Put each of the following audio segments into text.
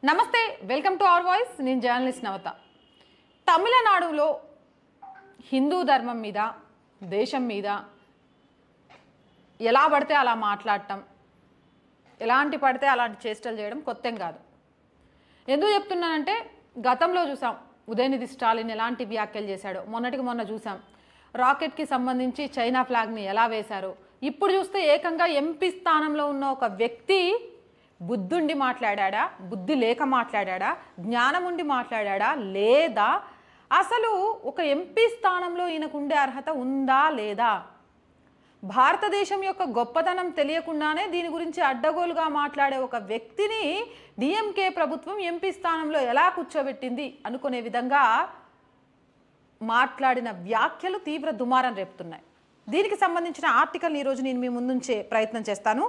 నమస్తే, welcome to our voice. నేను journalist నవత. తమిళనాడులో హిందూ ధర్మం మీద, దేశం మీద ఎలా పడితే అలా మాట్లాడటం, ఎలాంటి పడితే అలాంటి చేష్టలు చేయడం కొత్తేం కాదు. ఎందుకు చెప్తున్నానంటే గతంలో చూసాం ఉదయనిధి స్టాలిన్ ఎలాంటి వ్యాఖ్యలు చేశాడో. మొన్నటికి మొన్న చూసాం రాకెట్కి సంబంధించి చైనా ఫ్లాగ్ని ఎలా వేశారో. ఇప్పుడు చూస్తే ఏకంగా ఎంపీ స్థానంలో ఉన్న ఒక వ్యక్తి బుద్ధుండి మాట్లాడా, బుద్ధి లేక మాట్లాడా, జ్ఞానం ఉండి మాట్లాడా, లేదా అసలు ఒక ఎంపీ స్థానంలో ఈయనకుండే అర్హత ఉందా లేదా, భారతదేశం యొక్క గొప్పతనం తెలియకుండానే దీని గురించి అడ్డగోలుగా మాట్లాడే ఒక వ్యక్తిని డిఎంకే ప్రభుత్వం ఎంపీ స్థానంలో ఎలా కూర్చోబెట్టింది అనుకునే విధంగా మాట్లాడిన వ్యాఖ్యలు తీవ్ర దుమారం రేపుతున్నాయి. దీనికి సంబంధించిన ఆర్టికల్ ఈరోజు నేను మీ ముందుంచే ప్రయత్నం చేస్తాను.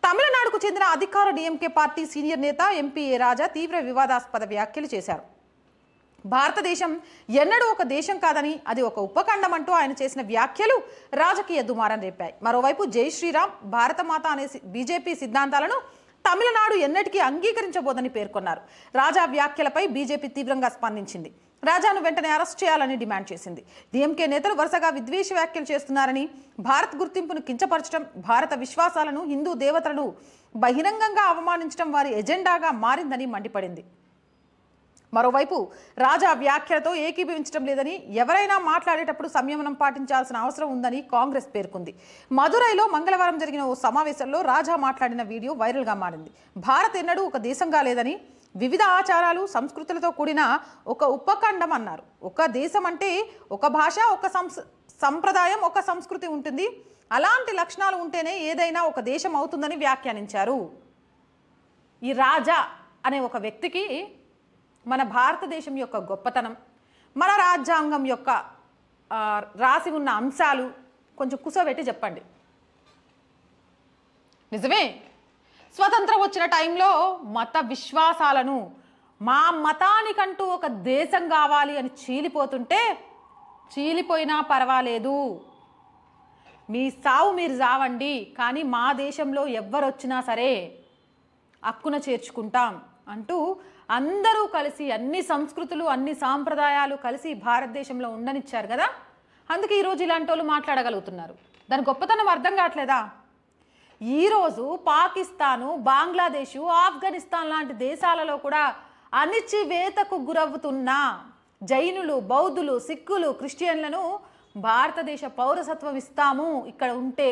తమిళనాడుకు చెందిన అధికార డిఎంకే పార్టీ సీనియర్ నేత ఎంపీ ఏ రాజా తీవ్ర వివాదాస్పద వ్యాఖ్యలు చేశారు. భారతదేశం ఎన్నడూ ఒక దేశం కాదని, అది ఒక ఉపఖండం అంటూ ఆయన చేసిన వ్యాఖ్యలు రాజకీయ దుమారం రేపాయి. మరోవైపు జై శ్రీరామ్, భారతమాత అనే బీజేపీ సిద్ధాంతాలను తమిళనాడు ఎన్నటికీ అంగీకరించబోదని పేర్కొన్నారు. రాజా వ్యాఖ్యలపై బీజేపీ తీవ్రంగా స్పందించింది. రాజాను వెంటనే అరెస్ట్ చేయాలని డిమాండ్ చేసింది. డిఎంకే నేతలు వరుసగా విద్వేష వ్యాఖ్యలు చేస్తున్నారని, భారత్ గుర్తింపును కించపరచడం, భారత విశ్వాసాలను, హిందూ దేవతలను బహిరంగంగా అవమానించడం వారి ఎజెండాగా మారిందని మండిపడింది. మరోవైపు రాజా వ్యాఖ్యలతో ఏకీభవించడం లేదని, ఎవరైనా మాట్లాడేటప్పుడు సంయమనం పాటించాల్సిన అవసరం ఉందని కాంగ్రెస్ పేర్కొంది. మదురైలో మంగళవారం జరిగిన ఓ సమావేశంలో రాజా మాట్లాడిన వీడియో వైరల్గా మారింది. భారత్ ఎన్నడూ ఒక దేశంగా లేదని, వివిధ ఆచారాలు, సంస్కృతులతో కూడిన ఒక ఉపఖండం అన్నారు. ఒక దేశం అంటే ఒక భాష, ఒక సంప్రదాయం, ఒక సంస్కృతి ఉంటుంది. అలాంటి లక్షణాలు ఉంటేనే ఏదైనా ఒక దేశం అవుతుందని వ్యాఖ్యానించారు. ఈ రాజా అనే ఒక వ్యక్తికి మన భారతదేశం యొక్క గొప్పతనం, మన రాజ్యాంగం యొక్క రాసి ఉన్న అంశాలు కొంచెం కుసబెట్టి చెప్పండి. నిజమే, స్వతంత్రం వచ్చిన టైంలో మత విశ్వాసాలను, మా మతానికంటూ ఒక దేశం కావాలి అని చీలిపోతుంటే, చీలిపోయినా పర్వాలేదు, మీ సావు మీరు సావండి, కానీ మా దేశంలో ఎవ్వరు వచ్చినా సరే హక్కున చేర్చుకుంటాం అంటూ అందరూ కలిసి, అన్ని సంస్కృతులు, అన్ని సాంప్రదాయాలు కలిసి భారతదేశంలో ఉండనిచ్చారు కదా. అందుకే ఈరోజు ఇలాంటి వాళ్ళు మాట్లాడగలుగుతున్నారు. దాని గొప్పతనం అర్థం కావట్లేదా? ఈరోజు పాకిస్తాను, బంగ్లాదేశు, ఆఫ్ఘనిస్తాన్ లాంటి దేశాలలో కూడా అణిచివేతకు గురవుతున్న జైనులు, బౌద్ధులు, సిక్కులు, క్రిస్టియన్లను భారతదేశ పౌరసత్వం ఇస్తాము ఇక్కడ ఉంటే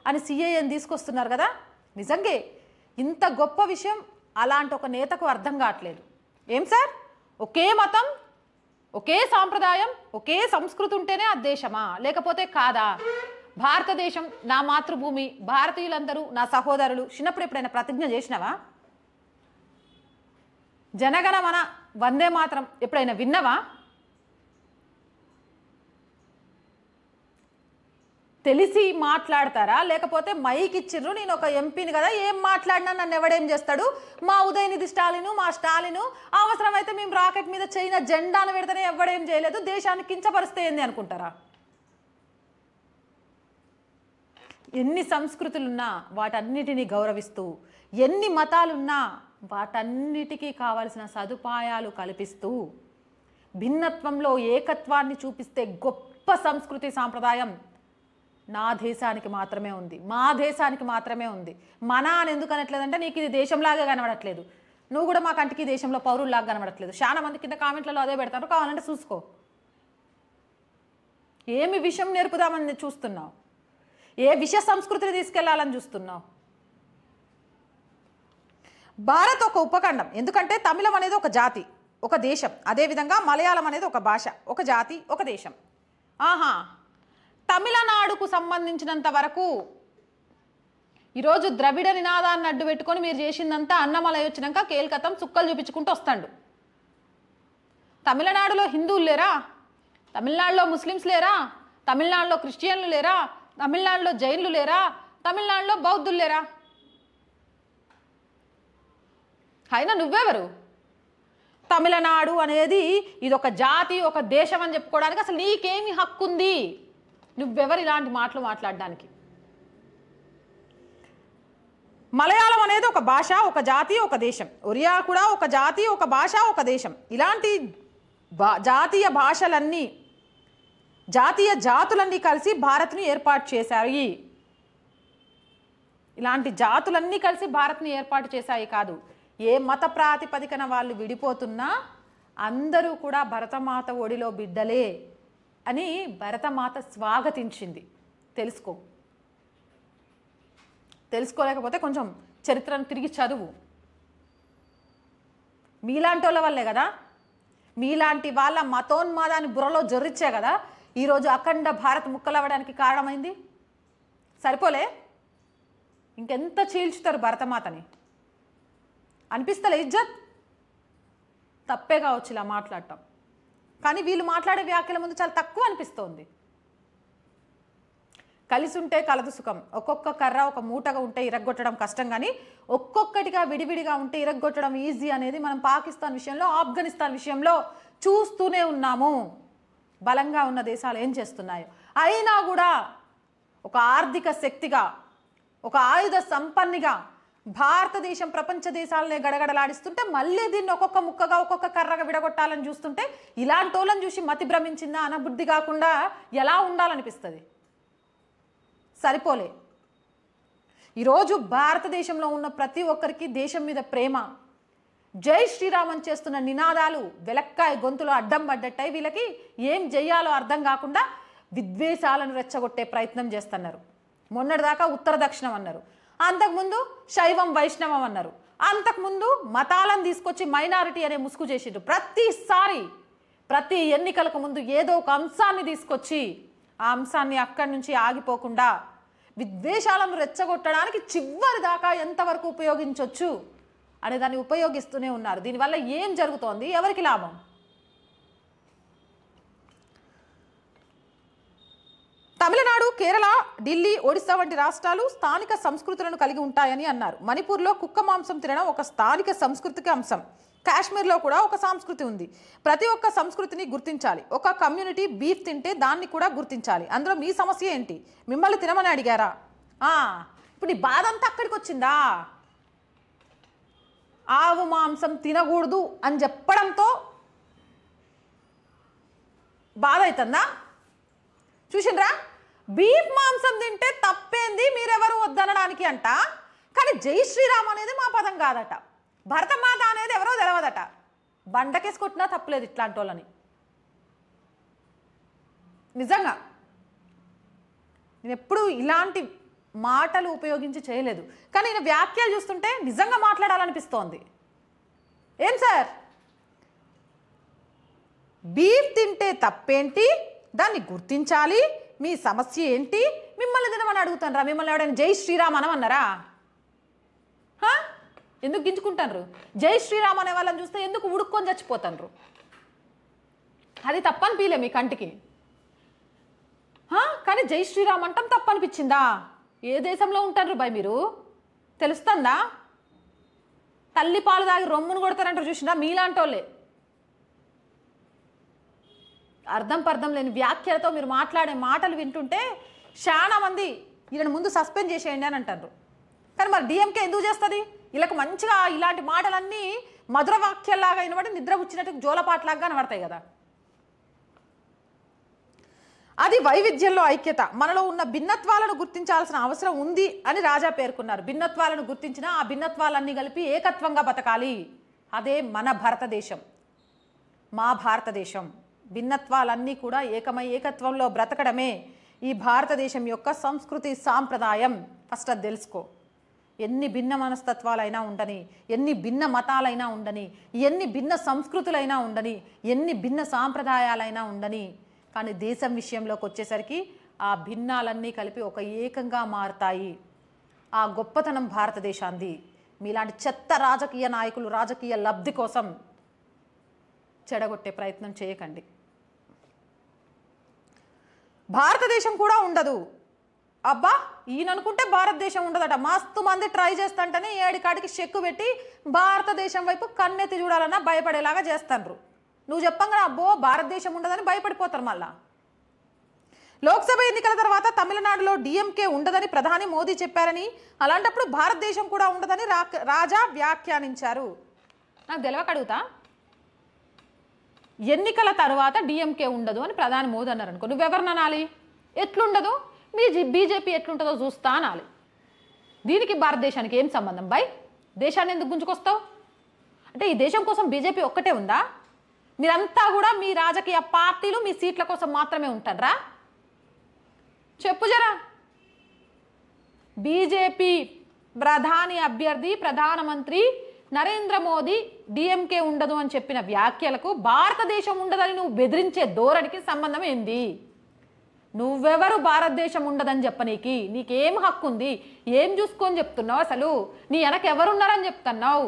అని సిఏఎని తీసుకొస్తున్నారు కదా. నిజంగే ఇంత గొప్ప విషయం అలాంటి ఒక నేతకు అర్థం కావట్లేదు. ఏం సార్, ఒకే మతం, ఒకే సాంప్రదాయం, ఒకే సంస్కృతి ఉంటేనే ఆ దేశమా, లేకపోతే కాదా? భారతదేశం నా మాతృభూమి, భారతీయులందరూ నా సహోదరులు. చిన్నప్పుడు ఎప్పుడైనా ప్రతిజ్ఞ చేసినవా? జనగణమన వందే మాత్రం ఎప్పుడైనా విన్నవా? తెలిసి మాట్లాడతారా, లేకపోతే మైక్ ఇచ్చిర్రు, నేను ఒక ఎంపీని కదా, ఏం మాట్లాడినా నన్ను ఎవడేం చేస్తాడు, మా ఉదయనిధి స్టాలిను, మా స్టాలిను అవసరమైతే మేము రాకెట్ మీద చైనా జెండాను పెడితేనే ఎవడేం చేయలేదు, దేశాన్ని కించపరిస్తే ఏంది అనుకుంటారా? ఎన్ని సంస్కృతులున్నా వాటన్నిటినీ గౌరవిస్తూ, ఎన్ని మతాలున్నా వాటన్నిటికీ కావాల్సిన సదుపాయాలు కల్పిస్తూ, భిన్నత్వంలో ఏకత్వాన్ని చూపిస్తే గొప్ప సంస్కృతి సాంప్రదాయం నా దేశానికి మాత్రమే ఉంది, మా దేశానికి మాత్రమే ఉంది. మన అని ఎందుకు అనట్లేదంటే, నీకు ఇది దేశంలాగా కనబడట్లేదు, నువ్వు కూడా మా కంటికి దేశంలో పౌరుల్లాగా కనబడట్లేదు. చాలా మంది కింద కామెంట్లలో అదే పెడతారు, కావాలంటే చూసుకో. ఏమి విషయం నేర్పుదామని చూస్తున్నావు? ఏ విష సంస్కృతిని తీసుకెళ్లాలని చూస్తున్నావు? భారత్ ఒక ఉపఖండం, ఎందుకంటే తమిళం అనేది ఒక జాతి, ఒక దేశం. అదేవిధంగా మలయాళం అనేది ఒక భాష, ఒక జాతి, ఒక దేశం. ఆహా, తమిళనాడుకు సంబంధించినంత వరకు ఈరోజు ద్రవిడ నినాదాన్ని అడ్డు పెట్టుకొని మీరు చేసిందంతా అన్నమలై వచ్చినాక కేల్కతం చుక్కలు చూపించుకుంటూ వస్తాడు. తమిళనాడులో హిందువులు లేరా? తమిళనాడులో ముస్లిమ్స్ లేరా? తమిళనాడులో క్రిస్టియన్లు లేరా? తమిళనాడులో జైన్లు లేరా? తమిళనాడులో బౌద్ధులు లేరా? అయినా నువ్వెవరు? తమిళనాడు అనేది ఇది ఒక జాతి, ఒక దేశం అని చెప్పుకోవడానికి అసలు నీకేమి హక్కు ఉంది? నువ్వెవరు ఇలాంటి మాటలు మాట్లాడడానికి? మలయాళం అనేది ఒక భాష, ఒక జాతి, ఒక దేశం. ఒరియా కూడా ఒక జాతి, ఒక భాష, ఒక దేశం. ఇలాంటి జాతీయ భాషలన్నీ, జాతీయ జాతులన్నీ కలిసి భారత్ని ఏర్పాటు చేశాయి. ఇలాంటి జాతులన్నీ కలిసి భారత్ని ఏర్పాటు చేశాయి కాదు. ఏ మత ప్రాతిపదికన వాళ్ళు విడిపోతున్నా అందరూ కూడా భరతమాత ఒడిలో బిడ్డలే అని భరతమాత స్వాగతించింది. తెలుసుకోలేకపోతే కొంచెం చరిత్రను తిరిగి చదువు. మీలాంటి వాళ్ళ వల్లే కదా, మీలాంటి వాళ్ళ మతోన్మాదాన్ని బుర్రలో జొర్రిచ్చే కదా ఈరోజు అఖండ భారత్ ముక్కలవ్వడానికి కారణమైంది. సరిపోలే, ఇంకెంత చీల్చుతారు భరతమాతని అనిపిస్తలే. ఇజ్జత్ తప్పే కావచ్చు ఇలా మాట్లాడటం, కానీ వీళ్ళు మాట్లాడే వ్యాఖ్యల ముందు చాలా తక్కువ అనిపిస్తోంది. కలిసి ఉంటే కలదు సుఖం. ఒక్కొక్క కర్ర ఒక మూటగా ఉంటే ఇరగ్గొట్టడం కష్టం, కానీ ఒక్కొక్కటిగా విడివిడిగా ఉంటే ఇరగ్గొట్టడం ఈజీ అనేది మనం పాకిస్తాన్ విషయంలో, ఆఫ్ఘనిస్తాన్ విషయంలో చూస్తూనే ఉన్నాము. బలంగా ఉన్న దేశాలు ఏం చేస్తున్నాయో. అయినా కూడా ఒక ఆర్థిక శక్తిగా, ఒక ఆయుధ సంపన్నిగా భారతదేశం ప్రపంచ దేశాలనే గడగడలాడిస్తుంటే మళ్ళీ దీన్ని ఒక్కొక్క ముక్కగా, ఒక్కొక్క కర్రగా విడగొట్టాలని చూస్తుంటే ఇలాంటి వాళ్ళని చూసి మతి భ్రమించిందా, అనబుద్ధి కాకుండా ఎలా ఉండాలనిపిస్తుంది. సరిపోలే. ఈరోజు భారతదేశంలో ఉన్న ప్రతి ఒక్కరికి దేశం మీద ప్రేమ, జై శ్రీరామ్ అని చేస్తున్న నినాదాలు వెలక్కాయ గొంతులో అడ్డం పడ్డట్టయి వీళ్ళకి ఏం చెయ్యాలో అర్థం కాకుండా విద్వేషాలను రెచ్చగొట్టే ప్రయత్నం చేస్తున్నారు. మొన్నటిదాకా ఉత్తర దక్షిణం అన్నారు, అంతకుముందు శైవం వైష్ణవం అన్నారు, అంతకుముందు మతాలను తీసుకొచ్చి మైనారిటీ అనే ముసుగు చేసిండ్రు. ప్రతిసారి ప్రతి ఎన్నికలకు ముందు ఏదో ఒక అంశాన్ని తీసుకొచ్చి ఆ అంశాన్ని అక్కడి నుంచి ఆగిపోకుండా విద్వేషాలను రెచ్చగొట్టడానికి చివరి దాకా ఎంతవరకు ఉపయోగించవచ్చు అనే దాన్ని ఉపయోగిస్తూనే ఉన్నారు. దీనివల్ల ఏం జరుగుతోంది, ఎవరికి లాభం? తమిళనాడు, కేరళ, ఢిల్లీ, ఒడిశా వంటి రాష్ట్రాలు స్థానిక సంస్కృతులను కలిగి ఉంటాయని అన్నారు. మణిపూర్లో కుక్క మాంసం తినడం ఒక స్థానిక సంస్కృతికి అంశం. కాశ్మీర్లో కూడా ఒక సంస్కృతి ఉంది. ప్రతి ఒక్క సంస్కృతిని గుర్తించాలి. ఒక కమ్యూనిటీ బీఫ్ తింటే దాన్ని కూడా గుర్తించాలి. అందులో మీ సమస్య ఏంటి? మిమ్మల్ని తినమని అడిగారా? ఇప్పుడు ఈ బాధ అంతా అక్కడికి వచ్చిందా? ఆవు మాంసం తినకూడదు అని చెప్పడంతో బాధ అవుతుందా? చూసిండ్రా, బీఫ్ మాంసం తింటే తప్పేంది, మీరెవరు వద్దనడానికి అంట. కానీ జై శ్రీరామ్ అనేది మా పదం కాదట, భరతమాత అనేది ఎవరో తెలవదట. బండకేసి కొట్టినా తప్పలేదు ఇట్లాంటి వాళ్ళని. నిజంగా నేను ఎప్పుడు ఇలాంటి మాటలు ఉపయోగించి చేయలేదు, కానీ నేను వ్యాఖ్యలు చూస్తుంటే నిజంగా మాట్లాడాలనిపిస్తోంది. ఏం సార్, బీఫ్ తింటే తప్పేంటి, దాన్ని గుర్తించాలి, మీ సమస్య ఏంటి, మిమ్మల్ని తినమని అడుగుతానరా? మిమ్మల్ని ఎవడైనా జై శ్రీరామ్ అనమన్నారా? ఎందుకు గింజుకుంటారు? జై శ్రీరామ్ అనే వాళ్ళని చూస్తే ఎందుకు ఉడుక్కొని చచ్చిపోతారు? అది తప్పనిపించలే మీ కంటికి? కానీ జై శ్రీరామ్ అంటాం తప్పనిపించిందా? ఏ దేశంలో ఉంటారు బాయ్ మీరు? తెలుస్తుందా? తల్లి పాలు తాగి రొమ్మును కొడతారంటారు చూసినా, మీలాంటి వాళ్ళే. అర్థం పర్థం లేని వ్యాఖ్యలతో మీరు మాట్లాడే మాటలు వింటుంటే చాలా మంది వీళ్ళని ముందు సస్పెండ్ చేసేయండి అని అంటారు. కానీ మరి డిఎంకే ఎందుకు చేస్తుంది? వీళ్ళకి మంచిగా ఇలాంటి మాటలన్నీ మధుర వాక్యాల్లాగా అయినబడి నిద్ర వచ్చినట్టు జోలపాట్లాగా కనబడతాయి కదా. అది వైవిధ్యంలో ఐక్యత. మనలో ఉన్న భిన్నత్వాలను గుర్తించాల్సిన అవసరం ఉంది అని రాజా పేర్కొన్నారు. భిన్నత్వాలను గుర్తించిన ఆ భిన్నత్వాలన్నీ కలిపి ఏకత్వంగా బతకాలి. అదే మన భారతదేశం, మా భారతదేశం. భిన్నత్వాలన్నీ కూడా ఏకమై ఏకత్వంలో బ్రతకడమే ఈ భారతదేశం యొక్క సంస్కృతి సాంప్రదాయం. ఫస్ట్ అది తెలుసుకో. ఎన్ని భిన్న మనస్తత్వాలైనా ఉండని, ఎన్ని భిన్న మతాలైనా ఉండని, ఎన్ని భిన్న సంస్కృతులైనా ఉండని, ఎన్ని భిన్న సాంప్రదాయాలైనా ఉండని, కానీ దేశం విషయంలోకి వచ్చేసరికి ఆ భిన్నాలన్నీ కలిపి ఒక ఏకంగా మారుతాయి. ఆ గొప్పతనం భారతదేశాంది. మీలాంటి చెత్త రాజకీయ నాయకులు రాజకీయ లబ్ధి కోసం చెడగొట్టే ప్రయత్నం చేయకండి. భారతదేశం కూడా ఉండదు. అబ్బా ఈయన అనుకుంటే భారతదేశం ఉండదట. మస్తు మంది ట్రై చేస్తుంటేనే ఏడికాడికి చెక్కు పెట్టి భారతదేశం వైపు కన్నెత్తి చూడాలన్నా భయపడేలాగా చేస్తారు. నువ్వు చెప్పంగా అబ్బో భారతదేశం ఉండదని భయపడిపోతారు. మళ్ళా లోక్సభ ఎన్నికల తర్వాత తమిళనాడులో డిఎంకే ఉండదని ప్రధాని మోదీ చెప్పారని, అలాంటప్పుడు భారతదేశం కూడా ఉండదని రాజా వ్యాఖ్యానించారు. నాకు తెలియక అడుగుతా, ఎన్నికల తర్వాత డిఎంకే ఉండదు అని ప్రధాని మోదీ అన్నారు అనుకో, నువ్వెవరిని అనాలి? ఎట్లుండదు మీ బీజేపీ ఎట్లుంటుందో చూస్తా అనాలి. దీనికి భారతదేశానికి ఏం సంబంధం బై? దేశాన్ని ఎందుకు గుంజుకొస్తావు? అంటే ఈ దేశం కోసం బీజేపీ ఒక్కటే ఉందా? మీరంతా కూడా మీ రాజకీయ పార్టీలు మీ సీట్ల కోసం మాత్రమే ఉంటారా? చెప్పు జరా. బీజేపీ ప్రధాని అభ్యర్థి ప్రధానమంత్రి నరేంద్ర మోదీ డిఎంకే ఉండదు అని చెప్పిన వ్యాఖ్యలకు భారతదేశం ఉండదని నువ్వు బెదిరించే ధోరణికి సంబంధం ఏంది? నువ్వెవరు భారతదేశం ఉండదని చెప్పనీకి? నీకేం హక్కు ఉంది? ఏం చూసుకొని చెప్తున్నావు? అసలు నీ వెనక ఎవరున్నారని చెప్తున్నావు?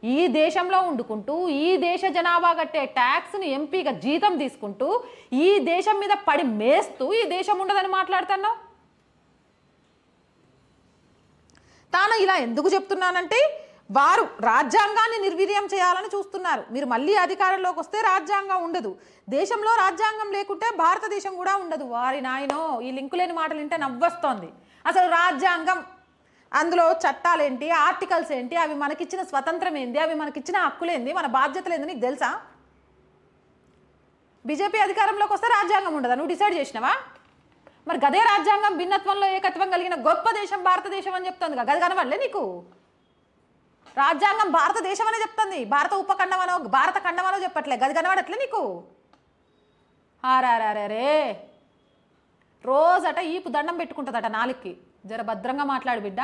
ఈ దేశంలో వండుకుంటూ ఈ దేశ జనాభా కట్టే ట్యాక్స్ని ఎంపీగా జీతం తీసుకుంటూ ఈ దేశం మీద పడి మేస్తూ ఈ దేశం ఉండదని మాట్లాడుతున్నావు. తాను ఇలా ఎందుకు చెప్తున్నానంటే వారు రాజ్యాంగాన్ని నిర్వీర్యం చేయాలని చూస్తున్నారు. మీరు మళ్ళీ అధికారంలోకి వస్తే రాజ్యాంగం ఉండదు, దేశంలో రాజ్యాంగం లేకుంటే భారతదేశం కూడా ఉండదు. వారి నాయనో ఈ లింకు లేని మాటలు వింటే నవ్వొస్తోంది. అసలు రాజ్యాంగం, అందులో చట్టాలేంటి, ఆర్టికల్స్ ఏంటి, అవి మనకిచ్చిన స్వతంత్రం ఏంది, అవి మనకిచ్చిన హక్కులేంది, మన బాధ్యతలు ఏంది నీకు తెలుసా? బీజేపీ అధికారంలోకి వస్తే రాజ్యాంగం ఉండదా? నువ్వు డిసైడ్ చేసినావా? మరి గదే రాజ్యాంగం భిన్నత్వంలో ఏకత్వం కలిగిన గొప్ప దేశం భారతదేశం అని చెప్తుంది. గది కనబడలే నీకు? రాజ్యాంగం భారతదేశం అనే చెప్తుంది, భారత ఉపఖండమనో భారత ఖండమనో చెప్పట్లే. గది కనబడట్లే నీకు? ఆరారే రోజట ఈపు దండం పెట్టుకుంటుందట నాలుగుకి. జర భద్రంగా మాట్లాడు బిడ్డ,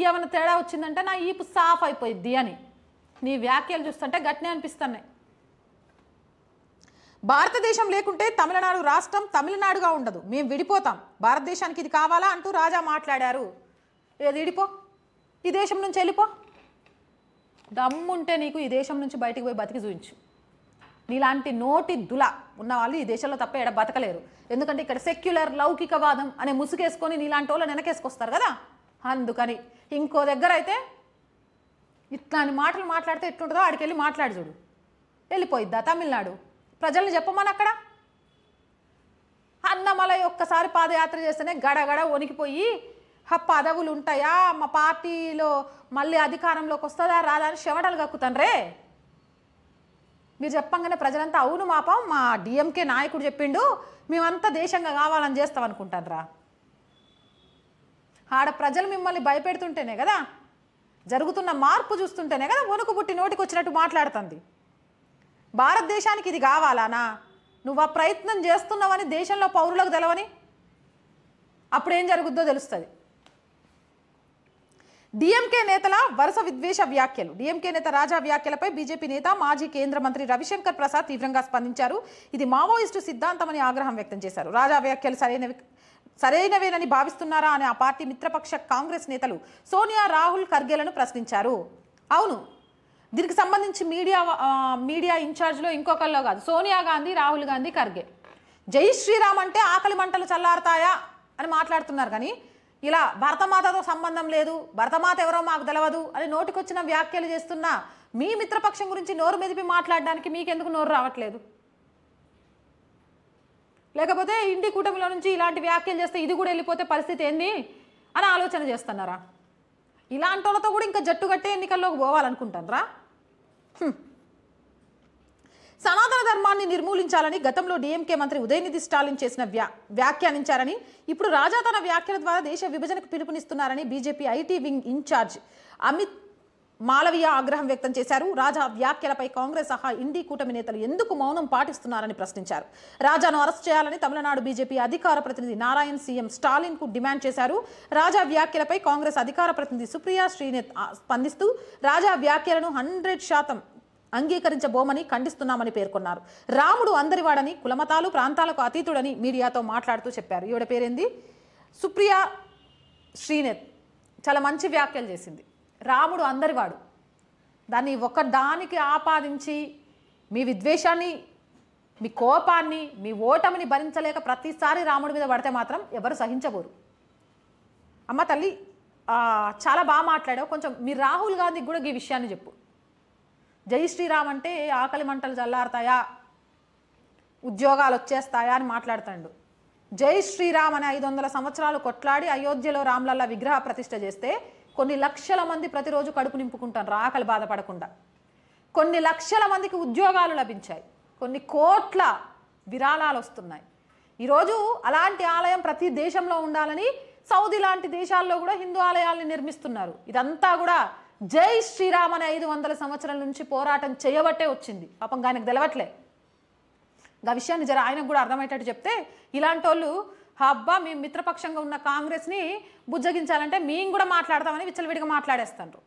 ఏమైనా తేడా వచ్చిందంటే నా ఈపు సాఫ్ అయిపోయిద్ది అని. నీ వ్యాఖ్యలు చూస్తుంటే గట్నే అనిపిస్తున్నాయి. భారతదేశం లేకుంటే తమిళనాడు రాష్ట్రం తమిళనాడుగా ఉండదు, మేము విడిపోతాం, భారతదేశానికి ఇది కావాలా అంటూ రాజా మాట్లాడారు. ఏది విడిపో, ఈ దేశం నుంచి వెళ్ళిపో. దమ్ముంటే నీకు ఈ దేశం నుంచి బయటికి పోయి బతికి చూపించు. నీలాంటి నోటి దుల ఉన్న వాళ్ళు ఈ దేశంలో తప్ప ఎడ బతకలేరు. ఎందుకంటే ఇక్కడ సెక్యులర్ లౌకికవాదం అనే ముసుగేసుకొని నీలాంటి వాళ్ళని వెనకేసుకొస్తారు కదా, అందుకని. ఇంకో దగ్గర అయితే ఇట్లాంటి మాటలు మాట్లాడితే ఎట్లుంటుందో ఆడికి వెళ్ళి మాట్లాడి చూడు. వెళ్ళిపోయిద్దా తమిళనాడు? ప్రజల్ని చెప్పమని అక్కడ అన్నమలై ఒక్కసారి పాదయాత్ర చేస్తేనే గడగడ వణికిపోయి పదవులు ఉంటాయా, మా పార్టీలో మళ్ళీ అధికారంలోకి వస్తుందా రాదా అని చెమటలు కక్కుతాన్రే. మీరు చెప్పంగానే ప్రజలంతా అవును మాపం మా డిఎంకే నాయకుడు చెప్పిండు, మేమంతా దేశంగా కావాలని చేస్తాం అనుకుంటారా? ఆడ ప్రజలు మిమ్మల్ని భయపెడుతుంటేనే కదా, జరుగుతున్న మార్పు చూస్తుంటేనే కదా వణుకు పుట్టి నోటికి వచ్చినట్టు మాట్లాడుతుంది. భారతదేశానికి ఇది కావాలానా? నువ్వు ఆ ప్రయత్నం చేస్తున్నావని దేశంలో పౌరులకు తెలవని అప్పుడేం జరుగుద్దో తెలుస్తుంది. డిఎంకే నేతల వరుస విద్వేష వ్యాఖ్యలు. డిఎంకే నేత రాజా వ్యాఖ్యలపై బీజేపీ నేత మాజీ కేంద్ర మంత్రి రవిశంకర్ ప్రసాద్ తీవ్రంగా స్పందించారు. ఇది మావోయిస్టు సిద్ధాంతమని ఆగ్రహం వ్యక్తం చేశారు. రాజా వ్యాఖ్యలు సరైనవేనని భావిస్తున్నారా అని ఆ పార్టీ మిత్రపక్ష కాంగ్రెస్ నేతలు సోనియా, రాహుల్, ఖర్గేలను ప్రశ్నించారు. అవును, దీనికి సంబంధించి మీడియా ఇన్ఛార్జ్లో ఇంకొకరిలో కాదు, సోనియా గాంధీ, రాహుల్ గాంధీ, ఖర్గే జై శ్రీరామ్ అంటే ఆకలి మంటలు చల్లారుతాయా అని మాట్లాడుతున్నారు. కానీ ఇలా భరతమాతతో సంబంధం లేదు, భరతమాత ఎవరో మాకు తెలవదు అని నోటికొచ్చిన వ్యాఖ్యలు చేస్తున్న మీ మిత్రపక్షం గురించి నోరు మెదిపి మాట్లాడడానికి మీకెందుకు నోరు రావట్లేదు? లేకపోతే ఇండి కూటమిలో నుంచి ఇలాంటి వ్యాఖ్యలు చేస్తే ఇది కూడా వెళ్ళిపోతే పరిస్థితి ఏంది అని ఆలోచన చేస్తున్నారా? ఇలాంటి వాళ్ళతో కూడా ఇంకా జట్టు కట్టే ఎన్నికల్లోకి పోవాలనుకుంటారా? సనాతన ధర్మాన్ని నిర్మూలించాలని గతంలో డిఎంకే మంత్రి ఉదయనిధి స్టాలిన్ చేసిన వ్యాఖ్యానించారని, ఇప్పుడు రాజా తన వ్యాఖ్యల ద్వారా దేశ విభజనకు పిలుపునిస్తున్నారని BJP IT wing incharge Amit Malviya ఆగ్రహం వ్యక్తం చేశారు. రాజా వ్యాఖ్యలపై కాంగ్రెస్ సహా ఇండి కూటమి నేతలు ఎందుకు మౌనం పాటిస్తున్నారని ప్రశ్నించారు. రాజాను అరెస్ట్ చేయాలని తమిళనాడు బీజేపీ అధికార ప్రతినిధి నారాయణ్ సీఎం స్టాలిన్ కు డిమాండ్ చేశారు. రాజా వ్యాఖ్యలపై కాంగ్రెస్ అధికార ప్రతినిధి సుప్రియా శ్రీనేత్ స్పందిస్తూ రాజా వ్యాఖ్యలను 100% అంగీకరించబోమని ఖండిస్తున్నామని పేర్కొన్నారు. రాముడు అందరివాడని, కులమతాలు ప్రాంతాలకు అతీతుడని మీడియాతో మాట్లాడుతూ చెప్పారు. ఈవిడ పేరేంది? సుప్రియా శ్రీనేత్. చాలా మంచి వ్యాఖ్యలు చేసింది. రాముడు అందరివాడు, దాన్ని ఒకదానికి ఆపాదించి మీ విద్వేషాన్ని, మీ కోపాన్ని, మీ ఓటమిని భరించలేక ప్రతిసారి రాముడి మీద పడితే మాత్రం ఎవరు సహించబోరు. అమ్మ తల్లి చాలా బాగా మాట్లాడావు. కొంచెం మీ రాహుల్ గాంధీకి కూడా ఈ విషయాన్ని చెప్పు. జై శ్రీరామ్ అంటే ఆకలి మంటలు చల్లారుతాయా, ఉద్యోగాలు వచ్చేస్తాయా అని మాట్లాడుతాడు. జై శ్రీరామ్ అని 500 సంవత్సరాలు కొట్లాడి అయోధ్యలో రామ్లల్ల విగ్రహ ప్రతిష్ఠ చేస్తే కొన్ని లక్షల మంది ప్రతిరోజు కడుపు నింపుకుంటారు ఆకలి బాధపడకుండా. కొన్ని లక్షల మందికి ఉద్యోగాలు లభించాయి. కొన్ని కోట్ల విరాళాలు వస్తున్నాయి. ఈరోజు అలాంటి ఆలయం ప్రతి దేశంలో ఉండాలని సౌదీ లాంటి దేశాల్లో కూడా హిందూ ఆలయాల్ని నిర్మిస్తున్నారు. ఇదంతా కూడా జై శ్రీరామ్ అని 500 సంవత్సరాల నుంచి పోరాటం చేయబట్టే వచ్చింది. పాపం ఆయనకు తెలవట్లే. ఆ విషయాన్ని జర ఆయనకు కూడా అర్థమయ్యేటట్టు చెప్తే ఇలాంటి వాళ్ళు హబ్బా మేము మిత్రపక్షంగా ఉన్న కాంగ్రెస్ని బుజ్జగించాలంటే మేము కూడా మాట్లాడతామని విచ్చలవిడిగా మాట్లాడేస్తారు.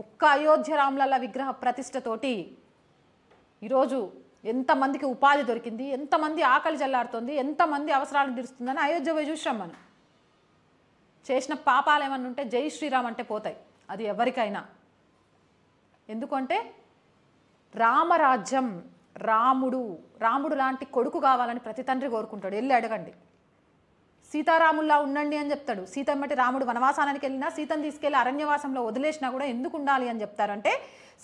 ఒక్క అయోధ్య రామ్లల్ల విగ్రహ ప్రతిష్టతోటి ఈరోజు ఎంతమందికి ఉపాధి దొరికింది, ఎంతమంది ఆకలి జల్లాడుతుంది, ఎంతమంది అవసరాలను తీరుస్తుందని అయోధ్య పోయి చూసాం. మనం చేసిన పాపాలు ఏమన్నా ఉంటే జై శ్రీరామ్ అంటే పోతాయి. అది ఎవరికైనా. ఎందుకంటే రామరాజ్యం, రాముడు లాంటి కొడుకు కావాలని ప్రతి తండ్రి కోరుకుంటాడు. వెళ్ళి అడగండి. సీతారాముల్లా ఉండండి అని చెప్తాడు. సీతమ్మటి రాముడు వనవాసానికి వెళ్ళినా సీతను తీసుకెళ్లి అరణ్యవాసంలో వదిలేసినా కూడా ఎందుకు ఉండాలి అని చెప్తారంటే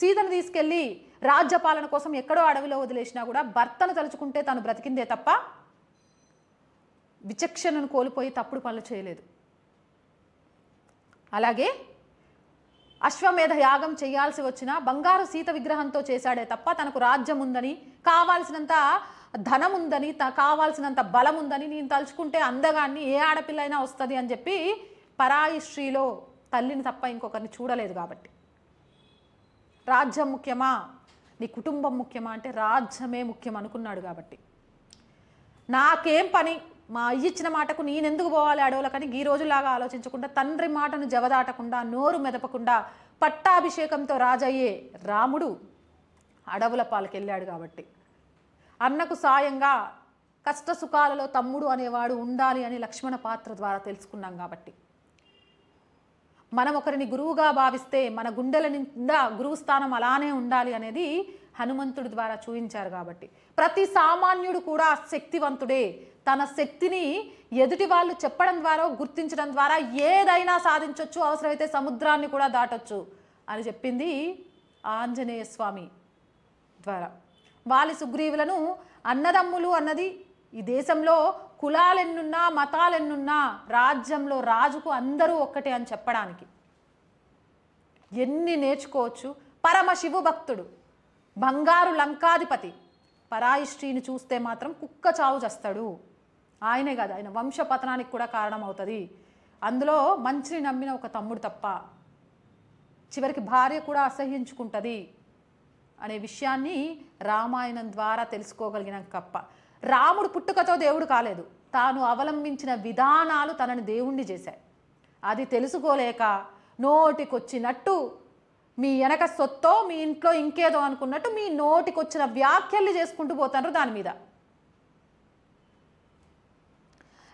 సీతను తీసుకెళ్లి రాజ్యపాలన కోసం ఎక్కడో అడవిలో వదిలేసినా కూడా భర్తను తలుచుకుంటే తను బ్రతికిందే తప్ప విచక్షణను కోల్పోయి తప్పుడు పనులు చేయలేదు. అలాగే అశ్వమేధ యాగం చేయాల్సి వచ్చినా బంగారు సీత విగ్రహంతో చేశాడే తప్ప తనకు రాజ్యం ఉందని, కావాల్సినంత ధనం ఉందని, కావాల్సినంత బలం ఉందని, నేను తలుచుకుంటే అందగాన్ని ఏ ఆడపిల్ల అయినా వస్తుంది అని చెప్పి పరాయి స్త్రీలో తల్లిని తప్ప ఇంకొకరిని చూడలేదు. కాబట్టి రాజ్యం ముఖ్యమా, నీ కుటుంబం ముఖ్యమా అంటే రాజ్యమే ముఖ్యం అనుకున్నాడు. కాబట్టి నాకేం పని, మా అయ్య ఇచ్చిన మాటకు నేనెందుకు పోవాలి అడవుల కానీ ఈ రోజులాగా ఆలోచించకుండా, తండ్రి మాటను జవదాటకుండా, నోరు మెదపకుండా పట్టాభిషేకంతో రాజయ్యే రాముడు అడవుల పాలకెళ్ళాడు. కాబట్టి అన్నకు సాయంగా కష్ట సుఖాలలో తమ్ముడు అనేవాడు ఉండాలి అని లక్ష్మణ పాత్ర ద్వారా తెలుసుకున్నాం. కాబట్టి మనం ఒకరిని గురువుగా భావిస్తే మన గుండెల నిండా గురువు స్థానం అలానే ఉండాలి అనేది హనుమంతుడి ద్వారా చూపించారు. కాబట్టి ప్రతి సామాన్యుడు కూడా శక్తివంతుడే. తన శక్తిని ఎదుటి వాళ్ళు చెప్పడం ద్వారా, గుర్తించడం ద్వారా ఏదైనా సాధించవచ్చు, అవసరమైతే సముద్రాన్ని కూడా దాటొచ్చు అని చెప్పింది ఆంజనేయ స్వామి ద్వారా. వాలి సుగ్రీవులను అన్నదమ్ములు అన్నది ఈ దేశంలో కులాలెన్నున్నా మతాలెన్నున్నా రాజ్యంలో రాజుకు అందరూ ఒక్కటే అని చెప్పడానికి ఎన్ని నేర్చుకోవచ్చు. పరమశివ భక్తుడు, బంగారు లంకాధిపతి, పరాయి స్త్రీని చూస్తే మాత్రం కుక్క చావు చేస్తాడు. ఆయనే కాదు, ఆయన వంశ పతనానికి కూడా కారణం అవుతుంది. అందులో మంచిని నమ్మిన ఒక తమ్ముడు తప్ప చివరికి భార్య కూడా అసహ్యించుకుంటుంది అనే విషయాన్ని రామాయణం ద్వారా తెలుసుకోగలిగిన కప్ప. రాముడు పుట్టుకతో దేవుడు కాలేదు, తాను అవలంబించిన విధానాలు తనని దేవుణ్ణి చేశాయి. అది తెలుసుకోలేక నోటికొచ్చినట్టు మీ వెనక సొత్తో మీ ఇంట్లో ఇంకేదో అనుకున్నట్టు మీ నోటికొచ్చిన వ్యాఖ్యలు చేసుకుంటూ పోతారు దాని మీద.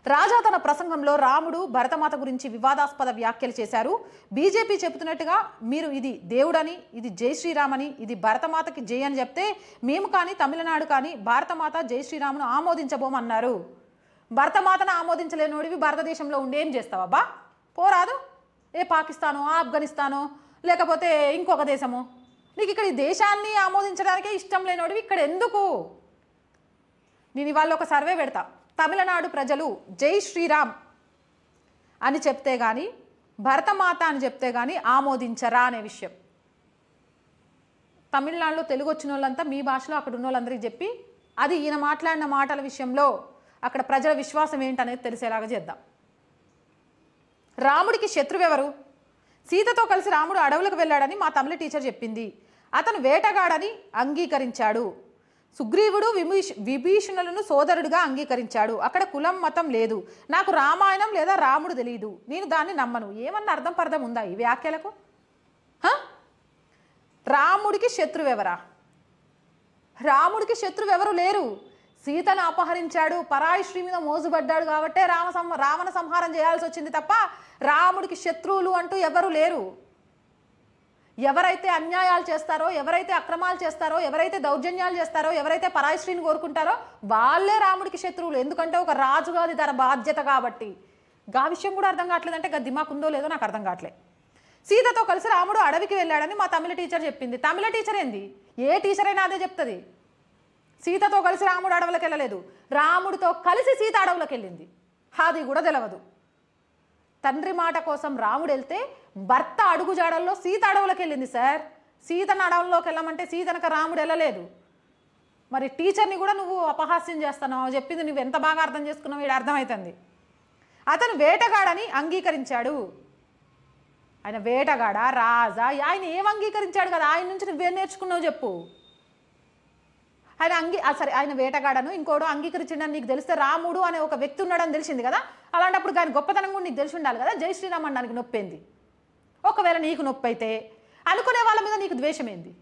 రాజా తన ప్రసంగంలో రాముడు భరతమాత గురించి వివాదాస్పద వ్యాఖ్యలు చేశారు. బీజేపీ చెబుతున్నట్టుగా మీరు ఇది దేవుడని, ఇది జై శ్రీరామ్ అని, ఇది భరతమాతకి జై అని చెప్తే మేము కానీ తమిళనాడు కానీ భారతమాత జై శ్రీరామును ఆమోదించబోమన్నారు. భరతమాతను ఆమోదించలేనోడివి భారతదేశంలో ఉండి ఏం చేస్తావబ్బా? పోరాదు. ఏ పాకిస్తానో, ఆఫ్ఘనిస్తానో, లేకపోతే ఇంకొక దేశమో. నీకు ఇక్కడ ఈ దేశాన్ని ఆమోదించడానికే ఇష్టం లేనోడివి ఇక్కడ ఎందుకు? నేను ఇవాళ ఒక సర్వే పెడతా. తమిళనాడు ప్రజలు జై శ్రీరామ్ అని చెప్తే కానీ, భరతమాత అని చెప్తే కానీ ఆమోదించరా అనే విషయం. తమిళనాడులో తెలుగు వచ్చిన వాళ్ళంతా మీ భాషలో అక్కడ ఉన్న వాళ్ళందరికీ చెప్పి అది ఈయన మాట్లాడిన మాటల విషయంలో అక్కడ ప్రజల విశ్వాసం ఏంటనేది తెలిసేలాగా చేద్దాం. రాముడికి శత్రువెవరు? సీతతో కలిసి రాముడు అడవులకు వెళ్ళాడని మా తమిళ టీచర్ చెప్పింది. అతను వేటగాడని అంగీకరించాడు. సుగ్రీవుడు విభీషణులను సోదరుడిగా అంగీకరించాడు. అక్కడ కులం మతం లేదు. నాకు రామాయణం లేదా రాముడు తెలియదు, నేను దాన్ని నమ్మను. ఏమన్నా అర్థం పర్థం ఉందా ఈ వ్యాఖ్యలకు? రాముడికి శత్రువెవరా? రాముడికి శత్రువెవరు లేరు. సీతను అపహరించాడు, పరాయి స్త్రీ మీద మోజుపడ్డాడు కాబట్టే రావణ సంహారం చేయాల్సి వచ్చింది తప్ప రాముడికి శత్రువులు అంటూ ఎవరు లేరు. ఎవరైతే అన్యాయాలు చేస్తారో, ఎవరైతే అక్రమాలు చేస్తారో, ఎవరైతే దౌర్జన్యాలు చేస్తారో, ఎవరైతే పరాయి స్త్రీని కోరుకుంటారో వాళ్ళే రాముడికి శత్రువులు. ఎందుకంటే ఒక రాజుగాది తన బాధ్యత కాబట్టి. గా విషయం కూడా అర్థం కావట్లేదంటే గా దిమాకుందో లేదో నాకు అర్థం కావట్లేదు. సీతతో కలిసి రాముడు అడవికి వెళ్ళాడని మా తమిళ టీచర్ చెప్పింది. తమిళ టీచర్ ఏంది? ఏ టీచర్ అయినా అదే చెప్తుంది. సీతతో కలిసి రాముడు అడవులకు వెళ్ళలేదు, రాముడితో కలిసి సీత అడవులకు వెళ్ళింది, అది కూడా తెలియదు. తండ్రి మాట కోసం రాముడు వెళ్తే భర్త అడుగుజాడల్లో సీత అడవులకు వెళ్ళింది సార్. సీతను అడవుల్లోకి వెళ్ళమంటే సీతనక రాముడు వెళ్ళలేదు. మరి టీచర్ని కూడా నువ్వు అపహాస్యం చేస్తున్నావు, చెప్పింది నువ్వు ఎంత బాగా అర్థం చేసుకున్నావు వీడు అర్థమవుతుంది. అతను వేటగాడని అంగీకరించాడు. ఆయన వేటగాడ రాజా, ఆయన ఏం అంగీకరించాడు కదా, ఆయన నుంచి నువ్వేం నేర్చుకున్నావు చెప్పు. సరే ఆయన వేటగాడను ఇంకోడు అంగీకరించిండని నీకు తెలిస్తే రాముడు అనే ఒక వ్యక్తి ఉన్నాడని తెలిసింది కదా, అలాంటప్పుడు ఆయన గొప్పతనం కూడా నీకు తెలిసి ఉండాలి కదా. జై శ్రీరామ్ అనడానికి నొప్పింది. ఒకవేళ నీకు నొప్పి అయితే అనుకునే వాళ్ళ మీద నీకు ద్వేషమేంది?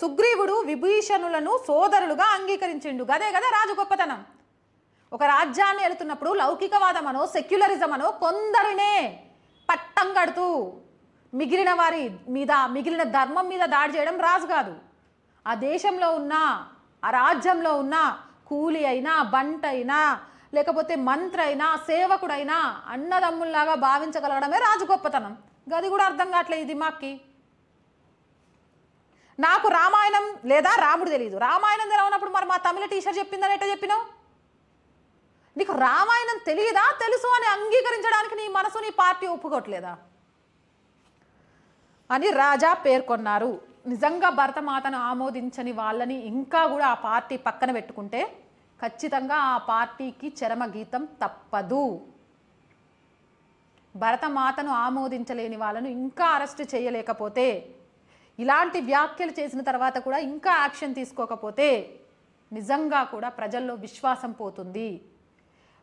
సుగ్రీవుడు విభీషణులను సోదరులుగా అంగీకరించిండు, గదే కదా రాజు గొప్పతనం. ఒక రాజ్యాన్ని వెళుతున్నప్పుడు లౌకికవాదం అనో సెక్యులరిజం అనో కొందరినే పట్టం కడుతూ మిగిలిన వారి మీద మిగిలిన ధర్మం మీద దాడి చేయడం రాజు కాదు. ఆ దేశంలో ఉన్న ఆ రాజ్యంలో ఉన్న కూలి అయినా బంట అయినా లేకపోతే మంత్రి అయినా సేవకుడైనా అన్నదమ్ముల్లాగా భావించగలగడమే రాజు గొప్పతనం. గది కూడా అర్థం కావట్లేదు ఇది మాకి. నాకు రామాయణం లేదా రాముడు తెలియదు, రామాయణం తెలవనప్పుడు మరి మా తమిళ టీచర్ చెప్పిందని ఎట్లా చెప్పినావు? నీకు రామాయణం తెలియదా, తెలుసు అని అంగీకరించడానికి నీ మనసు నీ పార్టీ ఒప్పుకోవట్లేదా అని రాజా పేర్కొన్నారు. నిజంగా భరతమాతను ఆమోదించని వాళ్ళని ఇంకా కూడా ఆ పార్టీ పక్కన పెట్టుకుంటే ఖచ్చితంగా ఆ పార్టీకి చరమగీతం తప్పదు. భరతమాతను ఆమోదించలేని వాళ్ళను ఇంకా అరెస్ట్ చేయలేకపోతే, ఇలాంటి వ్యాఖ్యలు చేసిన తర్వాత కూడా ఇంకా యాక్షన్ తీసుకోకపోతే నిజంగా కూడా ప్రజల్లో విశ్వాసం పోతుంది.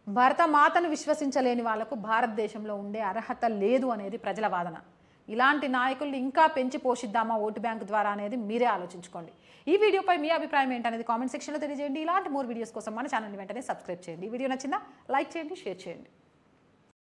భరతమాతను విశ్వసించలేని వాళ్లకు భారతదేశంలో ఉండే అర్హత లేదు అనేది ప్రజల వాదన. ఇలాంటి నాయకుల్ని ఇంకా పెంచి పోషిద్దామా ఓటు బ్యాంక్ ద్వారా అనేది మీరే ఆలోచించుకోండి. ఈ వీడియోపై మీ అభిప్రాయం ఏంటనేది కామెంట్ సెక్షన్లో తెలియజేయండి. ఇలాంటి మోర్ వీడియోస్ కోసం మన ఛానల్ని వెంటనే సబ్స్క్రైబ్ చేయండి. ఈ వీడియో నచ్చిందా లైక్ చేయండి, షేర్ చేయండి.